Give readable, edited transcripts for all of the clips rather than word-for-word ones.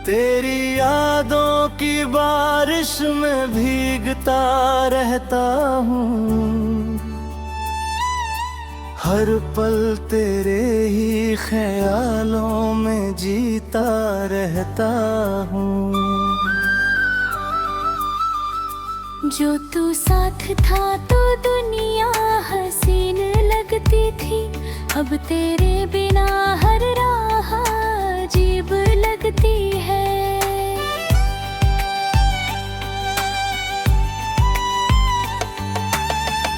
तेरी यादों की बारिश में भीगता रहता हूँ, हर पल तेरे ही ख्यालों में जीता रहता हूँ। जो तू साथ था तो दुनिया हसीन लगती थी, अब तेरे बिना हर राह अजीब लगती है।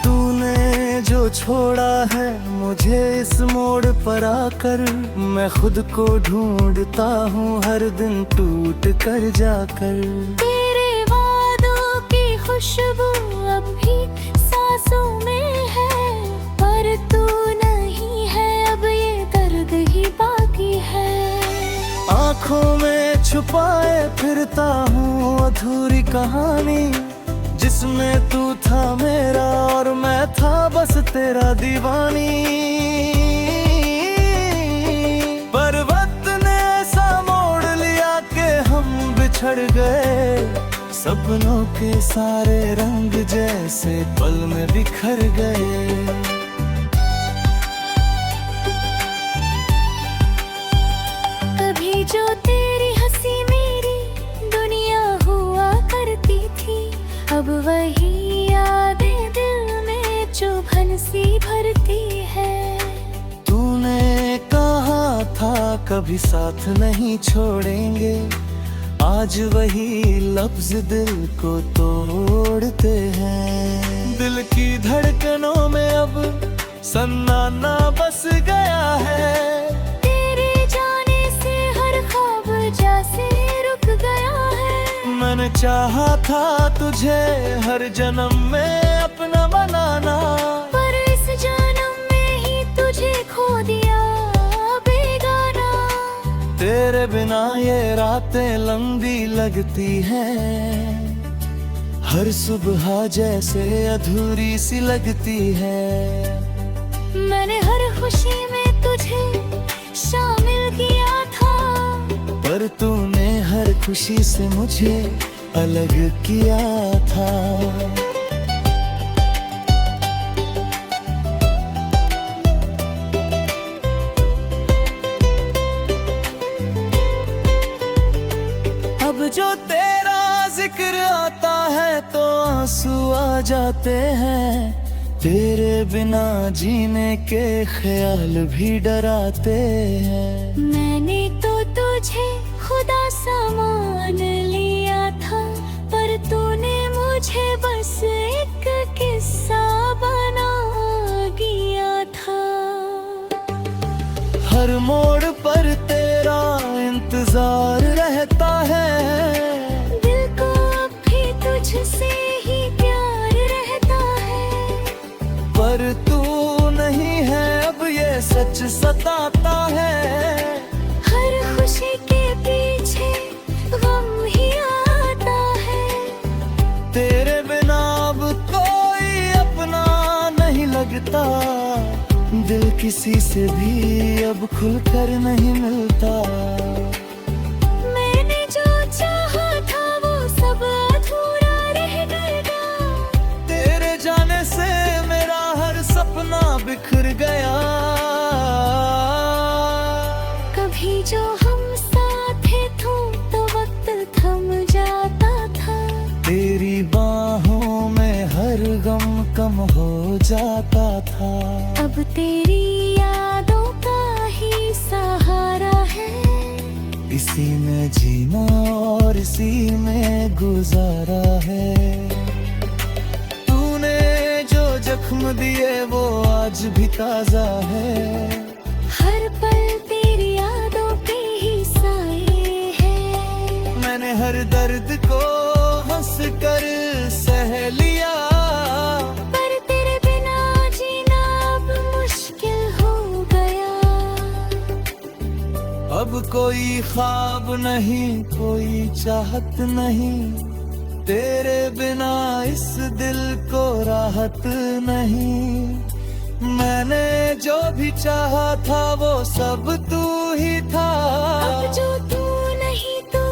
तूने जो छोड़ा है मुझे इस मोड़ पर आकर, मैं खुद को ढूंढता हूँ हर दिन टूट कर जाकर। तेरे वादों की खुशबू अब भी सांसों में है, पर तू नहीं है अब ये दर्द ही बाकी है। आँखों में छुपाए फिरता हूँ अधूरी कहानी, जिसमें तू था मेरा और मैं था बस तेरा दीवानी। पर वक्त ने ऐसा मोड़ लिया कि हम बिछड़ गए, सपनों के सारे रंग जैसे पल में बिखर गए। कभी जो तेरी हंसी मेरी दुनिया हुआ करती थी, अब वही यादें दिल में चुभन सी भरती है। तूने कहा था कभी साथ नहीं छोड़ेंगे, आज वही लफ्ज दिल को तोड़ते हैं। दिल की धड़कनों में अब सन्नाटा बस गया है, तेरे जाने से हर ख्वाब जैसे रुक गया है। मैंने चाहा था तुझे हर जन्म में अपना बनाना, पर इस जन्म में ही तुझे खो दिया बेगाना। तेरे बिना ये रातें लंबी लगती हैं, हर सुबह जैसे अधूरी सी लगती है। मैंने हर खुशी में तुझे शामिल किया था, पर तूने हर खुशी से मुझे अलग किया था। अब जो तेरा जिक्र आता है तो आंसू आ जाते हैं, तेरे बिना जीने के ख्याल भी डराते हैं। मैंने तो तुझे खुदा सा मान लिया था, पर तूने मुझे बस एक किस्सा बना दिया था। हर मोड़ पर तेरा इंतजार रहता है, दिल को अब भी तुझसे ही प्यार रहता है। पर तू नहीं है अब ये सच सताता है। हर खुशी के पीछे गम ही आता है, तेरे बिना अब कोई अपना नहीं लगता, दिल किसी से भी अब खुलकर नहीं मिलता। मैंने जो चाहा था वो सब अधूरा रह गया, तेरे जाने से मेरा हर सपना बिखर गया। कभी जो हम साथ थे तो वक्त थम जाता था, तेरी बाहों में हर गम कम हो जाता था। अब तेरी यादों का ही सहारा है, इसी में जीना और इसी में गुजारा है। तूने जो जख्म दिए वो आज भी ताजा है, हर पल तेरी यादों के ही साए हैं। मैंने हर दर्द को हंस कर सह लिया, पर तेरे बिना जीना अब मुश्किल हो गया। अब कोई ख्वाब नहीं कोई चाहत नहीं, तेरे बिना इस दिल को राहत नहीं। मैंने जो भी चाहा था वो सब तू ही था। अब जो तू नहीं तो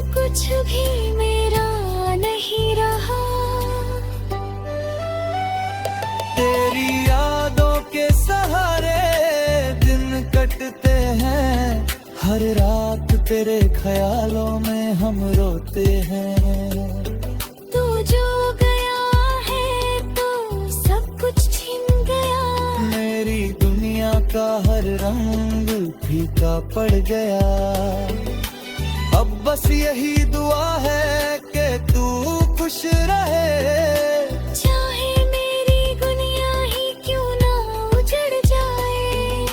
भी मेरा नहीं रहा। तेरी यादों के सहारे दिन कटते हैं, हर रात तेरे ख्यालों में हम रोते हैं। तू जो गया है तो सब कुछ छिन गया, मेरी दुनिया का हर रंग फीका पड़ गया। अब बस यही दुआ है कि तू खुश रहे, चाहे मेरी दुनिया ही क्यों ना उजड़ जाए।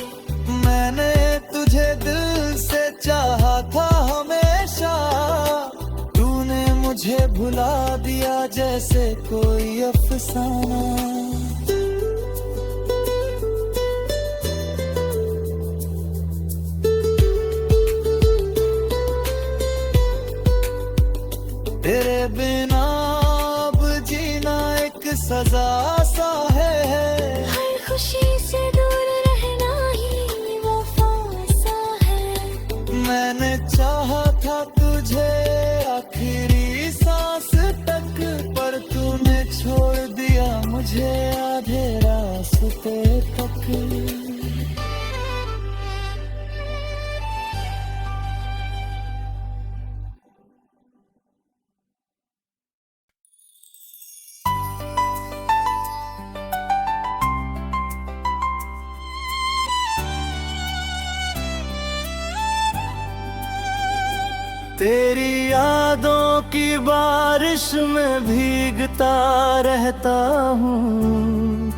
मैंने तुझे दिल से चाहा था हमेशा, तूने मुझे भुला दिया जैसे कोई अफसाना। तेरे बिना अब जीना एक सजा सा है, हर खुशी से दूर रहना ही वफा सा है। मैंने चाहा था तुझे आखिरी सांस तक, पर तूने छोड़ दिया मुझे आधे रास्ते तक। तेरी यादों की बारिश में भीगता रहता हूँ,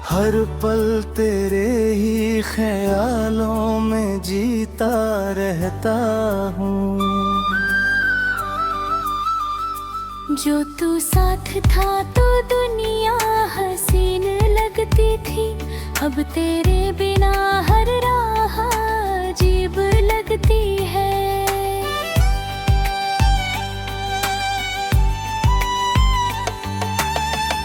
हर पल तेरे ही ख्यालों में जीता रहता हूँ। जो तू साथ था तो दुनिया हसीन लगती थी, अब तेरे बिना हर राह अजीब लगती है।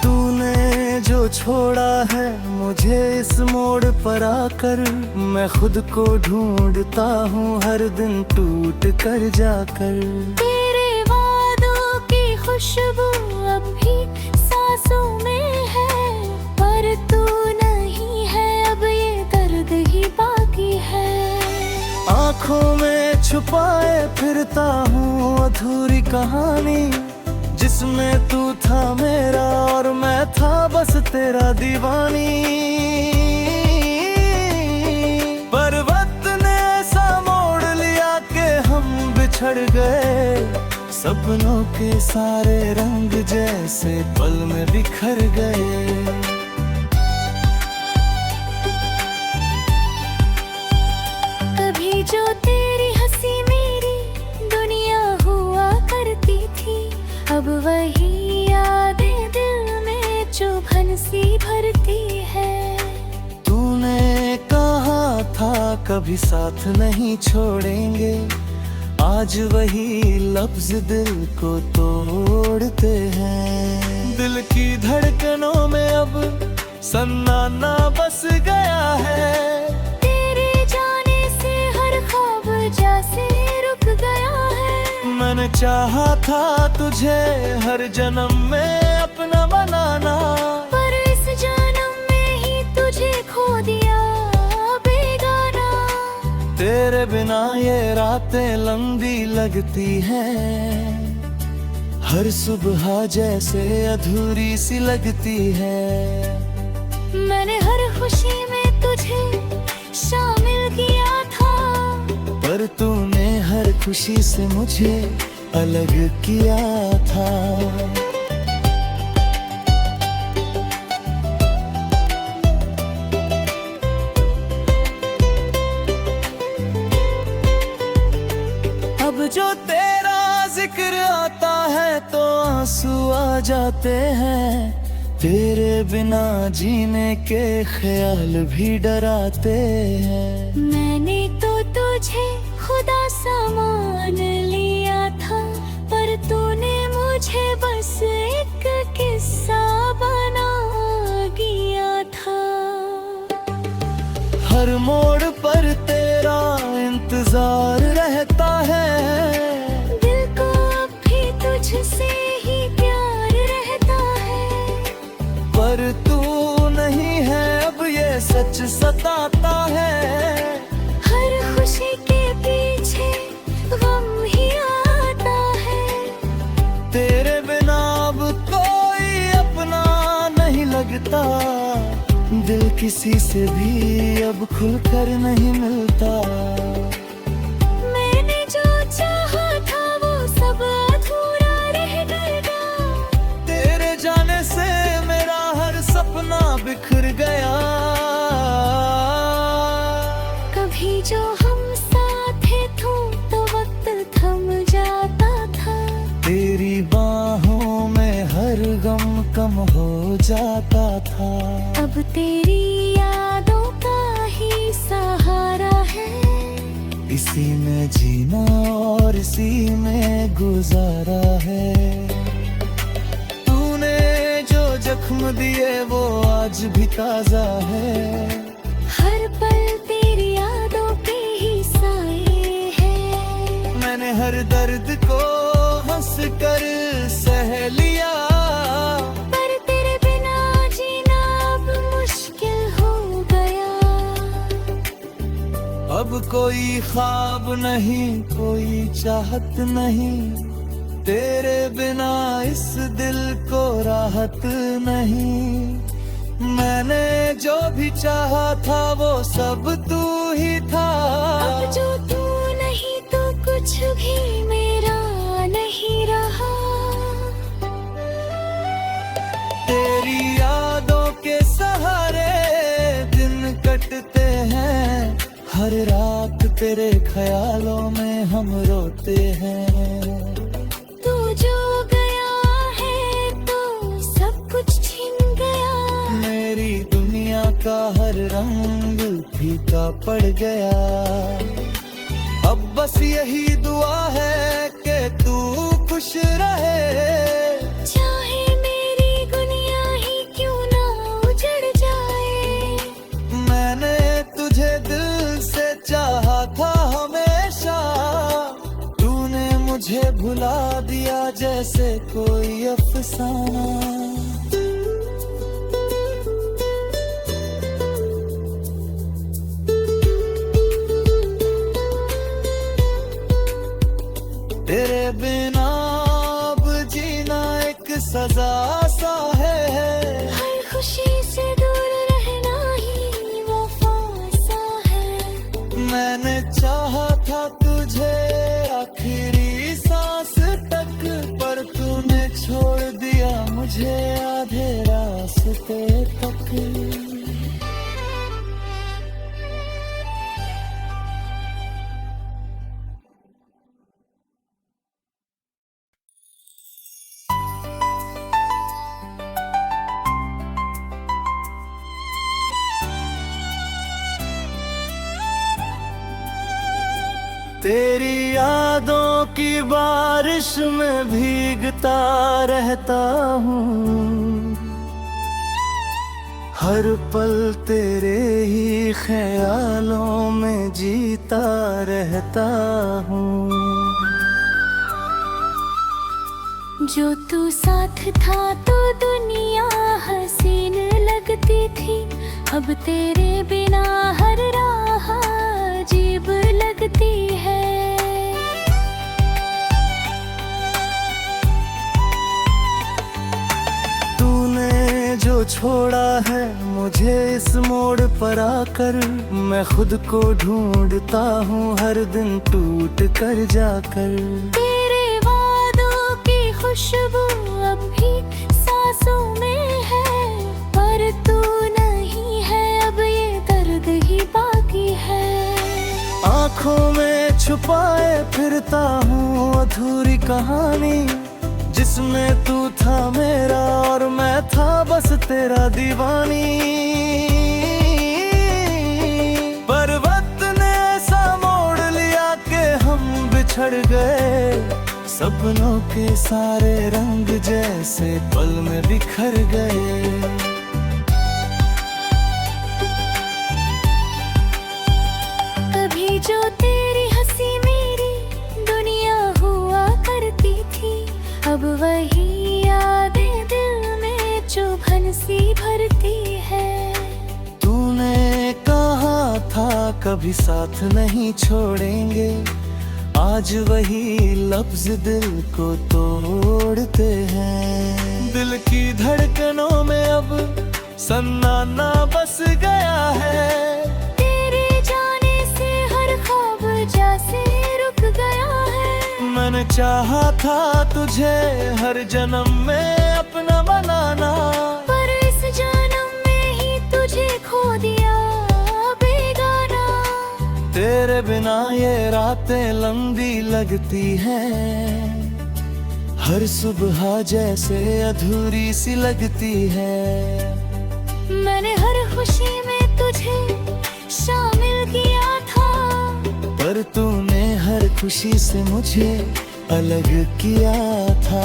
तूने जो छोड़ा है मुझे इस मोड़ पर आकर, मैं खुद को ढूंढता हूँ हर दिन टूट कर जाकर। तेरे वादों की खुशबू अब भी सांसों में है, पर तू नहीं है अब ये दर्द ही बाकी है। आँखों में छुपाए फिरता हूँ अधूरी कहानी, जिसमें तू था मेरा और मैं था बस तेरा दीवानी। पर वक्त ने ऐसा मोड़ लिया कि हम बिछड़ गए, सपनों के सारे रंग जैसे पल में बिखर गए। कभी जो तेरी हंसी मेरी दुनिया हुआ करती थी, अब वही यादें दिल में चुभन सी भरती है। तूने कहा था कभी साथ नहीं छोड़ेंगे, आज वही लफ्ज दिल को तोड़ते हैं। दिल की धड़कनों में अब सन्नाटा बस गया है, तेरे जाने से हर ख्वाब जैसे रुक गया है। मैंने चाहा था तुझे हर जन्म में अपना बनाना, पर इस जन्म में ही तुझे खो दिया बेगाना। तेरे बिना ये रातें लंबी लगती हैं, हर सुबह जैसे अधूरी सी लगती है। मैंने हर खुशी में तुझे शामिल किया था, पर तूने हर खुशी से मुझे अलग किया था। अब जो तेरा जिक्र आता है तो आंसू आ जाते हैं, तेरे बिना जीने के ख्याल भी डराते हैं। मैंने तो तुझे खुदा सा मान लिया था, पर तूने मुझे बस एक किस्सा बना गया था। हर मोड़ पर तेरा इंतजार रहता है, तुझसे ही प्यार रहता है। पर तू नहीं है अब ये सच सताता है। हर खुशी के पीछे गम ही आता है। तेरे बिना अब कोई अपना नहीं लगता। दिल किसी से भी अब खुलकर नहीं मिलता। मैंने जो चाहा था वो सब अधूरा रह गया। तेरे जाने से मेरा हर सपना बिखर गया। कभी जो हम साथ थे तो वक्त थम जाता था। तेरी बाहों में हर गम कम हो जाता था। अब तेरी यादों का ही सहारा है। इसी में जीना और इसी में गुजारा है। तूने जो जख्म दिए वो आज भी ताजा है। हर पल तेरी यादों के ही साए हैं। मैंने हर दर्द को हंस कर सह लिया। पर तेरे बिना जीना अब मुश्किल हो गया। अब कोई ख्वाब नहीं कोई चाहत नहीं। तेरे बिना इस दिल को राहत नहीं। मैंने जो भी चाहा था वो सब तू ही था। अब जो तू नहीं तो कुछ भी मेरा नहीं रहा। तेरी यादों के सहारे दिन कटते हैं। हर रात तेरे ख्यालों में हम रोते हैं। तू जो गया है तो सब कुछ छिन गया। मेरी दुनिया का हर रंग फीका पड़ गया। अब बस यही दुआ है कि तू खुश रहे। चाहे मेरी दुनिया ही क्यों ना उजड़ जाए। मैंने तुझे दिल से चाहा था हमेशा। तूने मुझे भुला दिया जैसे कोई अफसाना। तेरे बिना अब जीना एक सजा सा है। हर खुशी से दूर रहना ही वफा सा है। मैंने चाहा था तुझे आखिरी सांस तक। पर तूने छोड़ दिया मुझे आधे रास्ते तक। तेरी यादों की बारिश में भीगता रहता हूँ। हर पल तेरे ही ख्यालों में जीता रहता हूँ। जो तू साथ था तो दुनिया हसीन लगती थी। अब तेरे बिना हर राह अजीब लगती है। तूने जो छोड़ा है मुझे इस मोड़ पर आकर। मैं खुद को ढूंढता हूँ हर दिन टूट कर जाकर। तेरे वादों की खुशबू अब भी सांसों में है। पर तू नहीं है अब ये दर्द ही बाकी है। आँखों में छुपाए फिरता हूँ अधूरी कहानी। जिसमें तू था मेरा और मैं था बस तेरा दीवानी। पर वक्त ने ऐसा मोड़ लिया कि हम बिछड़ गए। सपनों के सारे रंग जैसे पल में बिखर गए। कभी जो तेरी हंसी मेरी दुनिया हुआ करती थी। अब वही यादें दिल में चुभन सी भरती है। तूने कहा था कभी साथ नहीं छोड़ेंगे, आज वही लफ्ज दिल को तोड़ते हैं। दिल की धड़कनों में अब सन्नाटा बस गया है। तेरे जाने से हर ख्वाब जैसे रुक गया है। मैंने चाहा था तुझे हर जन्म में अपना बनाना, पर इस जन्म में ही तुझे खो दिया बेगाना। तेरे बिना ये रातें लंबी लगती हैं, हर सुबह जैसे अधूरी सी लगती है। मैंने हर खुशी में तुझे शामिल किया था, पर तूने हर खुशी से मुझे अलग किया था।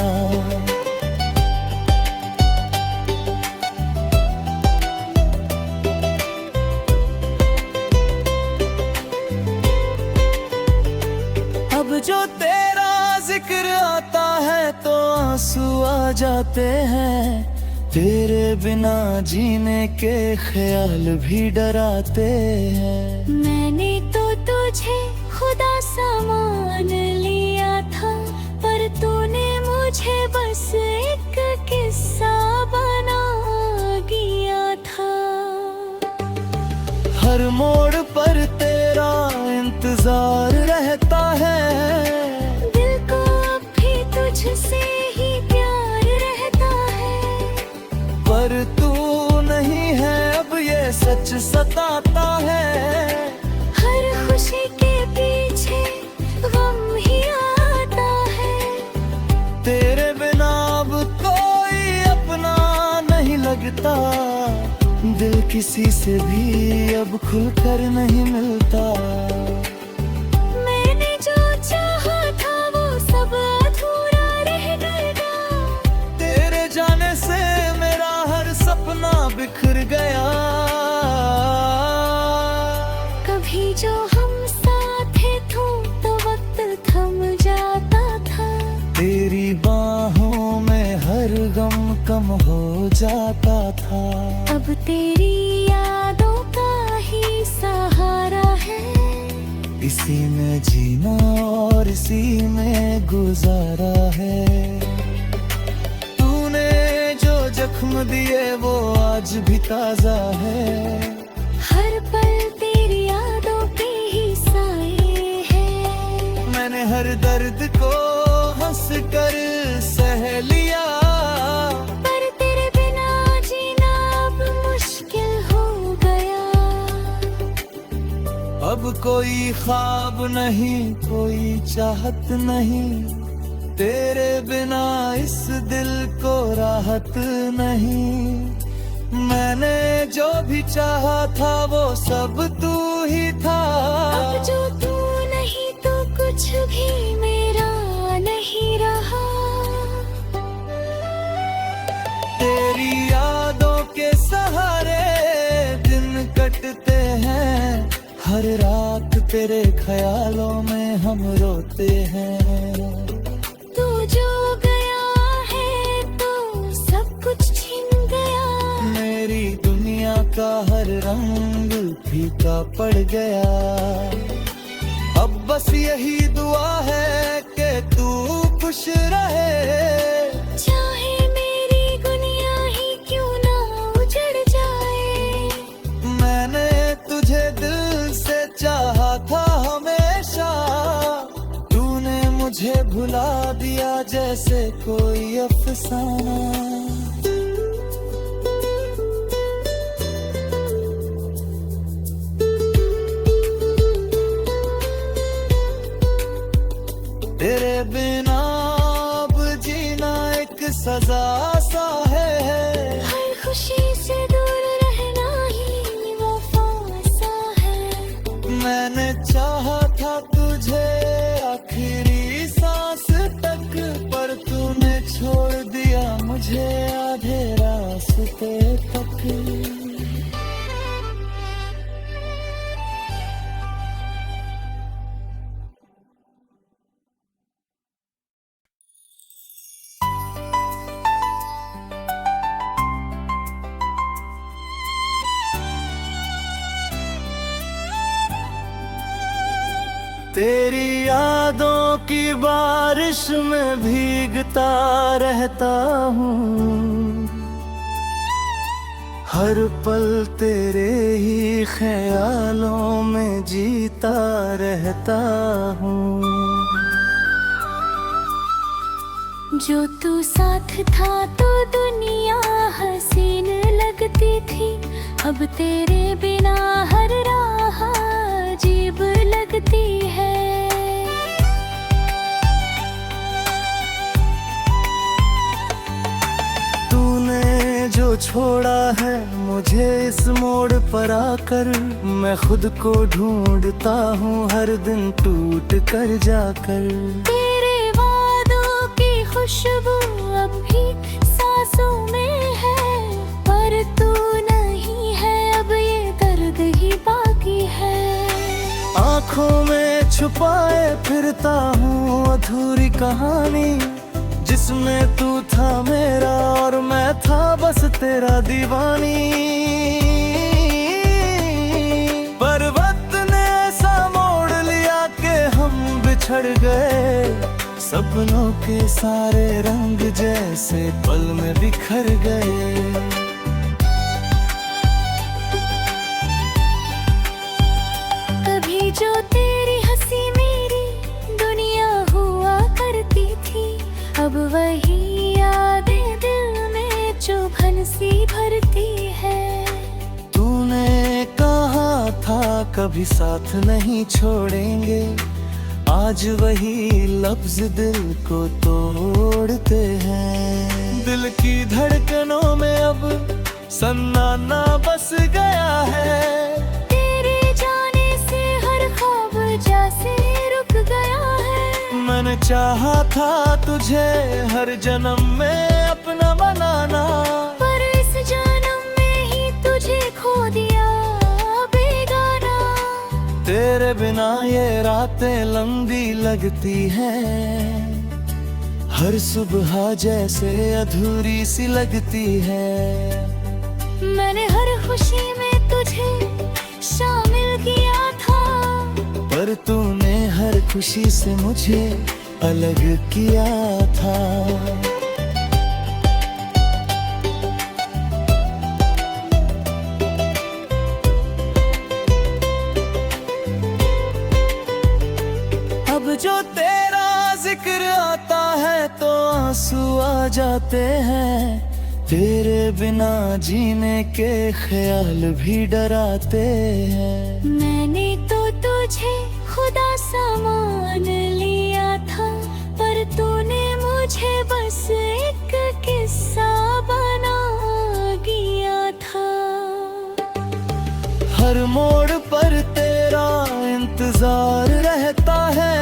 अब जो तेरा जिक्र आता है तो आंसू आ जाते हैं। तेरे बिना जीने के ख्याल भी डराते हैं। मैंने तो तुझे खुदा सा मान लिया था, पर तूने मुझे बस एक किस्सा बना दिया था। हर मोड़ पर तेरा इंतजार रहता है। दिल को अब भी तुझसे ही प्यार रहता है, पर तू नहीं है अब ये सच सताता है। हर खुशी के पीछे गम ही आता है। तेरे बिना अब कोई अपना नहीं लगता, दिल किसी से भी अब खुलकर नहीं मिलता। मैंने जो चाहा था वो सब अधूरा रह गया। तेरे जाने से मेरा हर सपना बिखर गया। कभी जो हम साथ थे तो वक्त थम जाता था। तेरी बाहों में हर गम कम हो जाता था। अब तेरी यादों का ही सहारा है। इसी में जीना और इसी में गुजारा है। तूने जो जख्म दिए वो आज भी ताजा है। हर पल तेरी यादों के ही साए हैं। मैंने हर दर्द को हंस कर सह लिया, पर तेरे बिना जीना अब मुश्किल हो गया। अब कोई ख्वाब नहीं, कोई चाहत नहीं। तेरे बिना इस दिल को राहत नहीं। मैंने जो भी चाहा था वो सब तू ही था। अब जो तू नहीं तो कुछ भी मेरा नहीं रहा। तेरी यादों के सहारे दिन कटते हैं। हर रात तेरे ख्यालों में हम रोते हैं। तू जो गया है तो सब कुछ छिन गया। मेरी दुनिया का हर रंग फीका पड़ गया। अब बस यही दुआ है कि तू खुश रहे। चाहे मेरी दुनिया ही क्यों ना उजड़ जाए। मैंने तुझे दिल से चाहा था हमेशा। तूने मुझे भुला दिया जैसे कोई अफसाना। तेरे बिना अब जीना एक सजा सा है। हर खुशी से दूर रहना ही वफा सा है। मैंने चाहा था तुझे आखिरी सांस तक, पर तूने छोड़ दिया मुझे आधे रास्ते तक। तेरी यादों की बारिश में भीगता रहता हूँ, हर पल तेरे ही ख्यालों में जीता रहता हूँ। जो तू साथ था तो दुनिया हसीन लगती थी, अब तेरे बिना हर राह अजीब लगती है। तूने जो छोड़ा है मुझे इस मोड़ पर आकर, मैं खुद को ढूंढता हूँ हर दिन टूट कर जाकर। खुशबू अब भी सांसों में है, पर तू नहीं है, अब ये दर्द ही बाकी है। आँखों में छुपाए फिरता हूँ अधूरी कहानी, जिसमें तू था मेरा और मैं था बस तेरा दीवानी। पर वक्त ने ऐसा मोड़ लिया कि हम बिछड़ गए, सपनों के सारे रंग जैसे पल में बिखर गए। कभी जो तेरी हंसी मेरी दुनिया हुआ करती थी, अब वही यादें दिल में चुभन सी भरती है। तूने कहा था कभी साथ नहीं छोड़ेंगे, आज वही लफ्ज दिल को तोड़ते हैं। दिल की धड़कनों में अब सन्नाटा बस गया है, तेरे जाने से हर ख्वाब जैसे रुक गया है। मैंने चाहा था तुझे हर जन्म में अपना बनाना, पर इस जन्म में ही तुझे खो दिया बेगाना। तेरे बिना ये रातें लंबी लगती हैं, हर सुबह जैसे अधूरी सी लगती है। मैंने हर खुशी में तुझे शामिल किया था, पर तूने हर खुशी से मुझे अलग किया था। जो तेरा जिक्र आता है तो आंसू आ जाते हैं, तेरे बिना जीने के ख्याल भी डराते हैं। मैंने तो तुझे खुदा सा मान लिया था, पर तूने मुझे बस एक किस्सा बना दिया था। हर मोड़ पर तेरा इंतजार रहता है,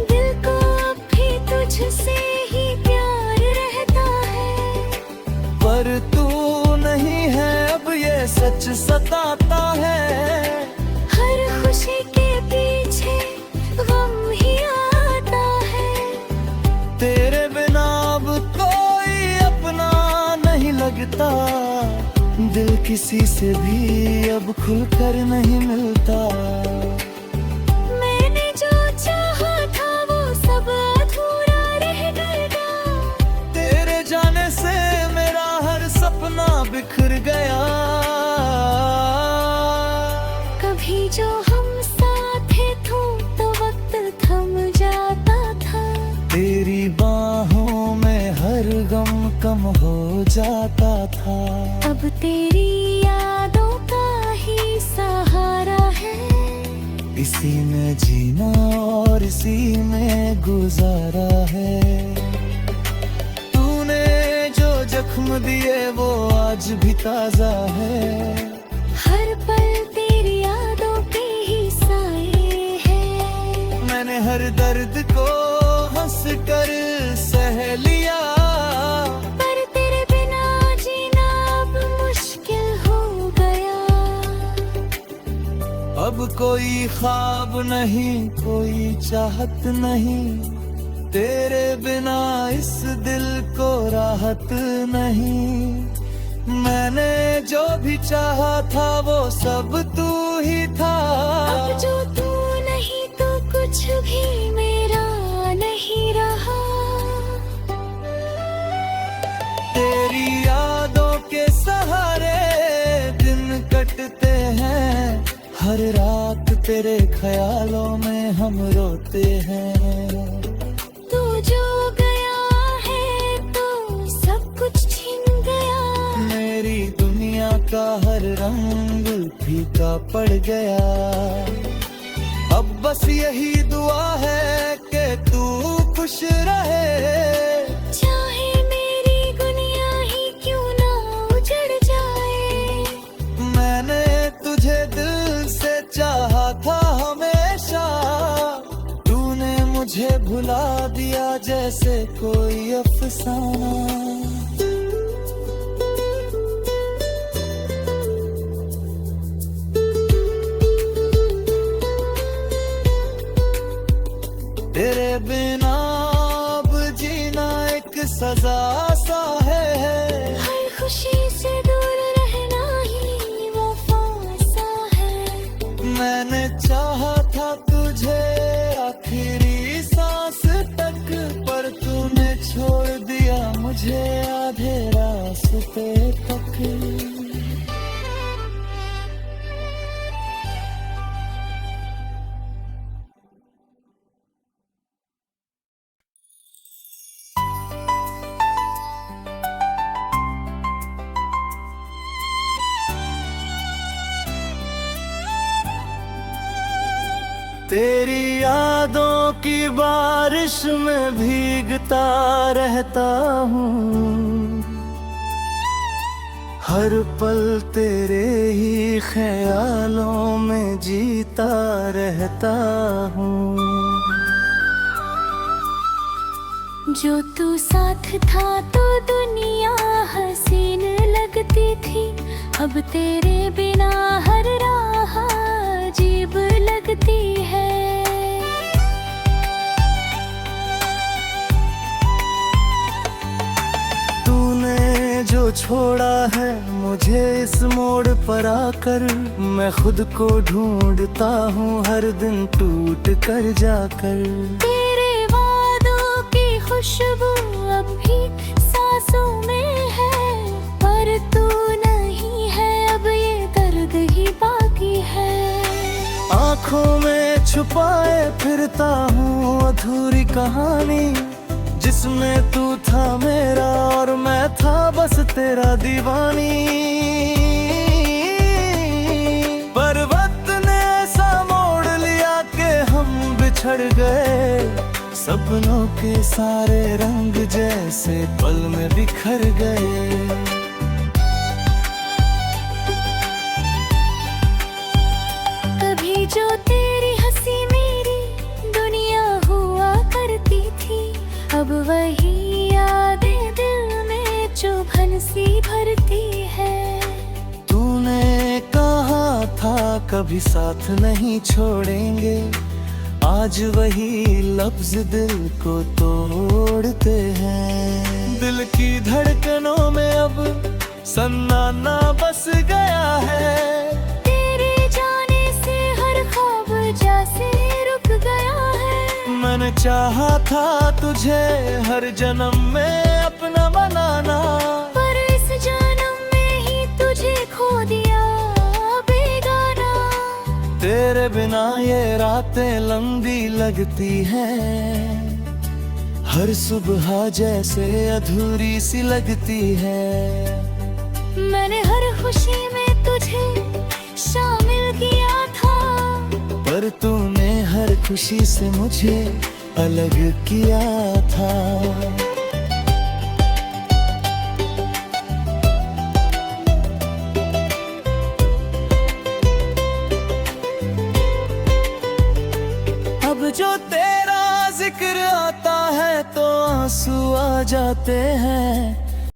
दिल को अब भी तुझसे ही प्यार रहता है। पर तू नहीं है अब ये सच सताता है, हर खुशी के पीछे गम ही आता है। तेरे बिना अब कोई अपना नहीं लगता, दिल किसी से भी अब खुलकर नहीं मिलता। मैंने जो चाहा था वो सब अधूरा रह गया, तेरे जाने से मेरा हर सपना बिखर गया। कभी जो हम साथ थे तो वक्त थम जाता था, तेरी बाहों में हर गम कम हो जाता था। अब तेरी यादों का ही सहारा है, इसी में जीना और इसी में गुजारा है। तूने जो जख्म दिए वो आज भी ताजा है, हर पल तेरी यादों के ही साए हैं। मैंने हर दर्द को हंस कर सह लिया, पर तेरे बिना जीना अब मुश्किल हो गया। अब कोई ख्वाब नहीं कोई चाहत नहीं, तेरे बिना इस दिल को राहत नहीं। मैंने जो भी चाहा था वो सब तू ही था, अब जो तू नहीं तो भी मेरा नहीं रहा। तेरी यादों के सहारे दिन कटते हैं, हर रात तेरे ख्यालों में हम रोते हैं। तू जो गया है तो सब कुछ छिन गया, मेरी दुनिया का हर रंग फीका पड़ गया। अब बस यही दुआ है कि तू खुश रहे, चाहे मेरी दुनिया ही क्यों ना उजड़ जाए। मैंने तुझे दिल से चाहा था हमेशा, तूने मुझे भुला दिया जैसे कोई अफसाना। तेरे बिना अब जीना एक सजा सा है, हर खुशी से दूर रहना ही वफा सा है। मैंने चाहा था तुझे आखिरी सांस तक, पर तूने छोड़ दिया मुझे आधे रास्ते तक। तेरी यादों की बारिश में भीगता रहता हूँ, हर पल तेरे ही ख्यालों में जीता रहता हूँ। जो तू साथ था तो दुनिया हसीन लगती थी, अब तेरे बिना हर राह अजीब लगती है। तूने जो छोड़ा है मुझे इस मोड़ पर आकर, मैं खुद को ढूंढता हूँ हर दिन टूट कर जाकर। तेरे वादों की खुशबू अब भी सांसों में है, पर तू नहीं है अब ये दर्द ही बाकी है। आँखों में छुपाए फिरता हूँ अधूरी कहानी, जिसमें तू था मेरा और मैं था बस तेरा दीवानी। पर वक्त ने ऐसा मोड़ लिया कि हम बिछड़ गए, सपनों के सारे रंग जैसे पल में बिखर गए। कभी जो तेरी हंसी मेरी दुनिया हुआ करती थी, अब वही यादें दिल में चुभन सी भरती है। तूने कहा था कभी साथ नहीं छोड़ेंगे, आज वही लफ्ज दिल को तोड़ते हैं। दिल की धड़कनों में अब सन्नाटा बस गया है, तेरे जाने से हर ख्वाब जैसे रुक गया है। मैंने चाहा था तुझे हर जन्म में अपना बनाना, पर इस जन्म में ही तुझे खो दिया बेगाना। तेरे बिना ये रातें लंबी लगती हैं, हर सुबह जैसे अधूरी सी लगती है। मैंने हर खुशी में तुझे शामिल किया था, पर तूने हर खुशी से मुझे अलग किया था। अब जो तेरा जिक्र आता है तो आंसू आ जाते हैं,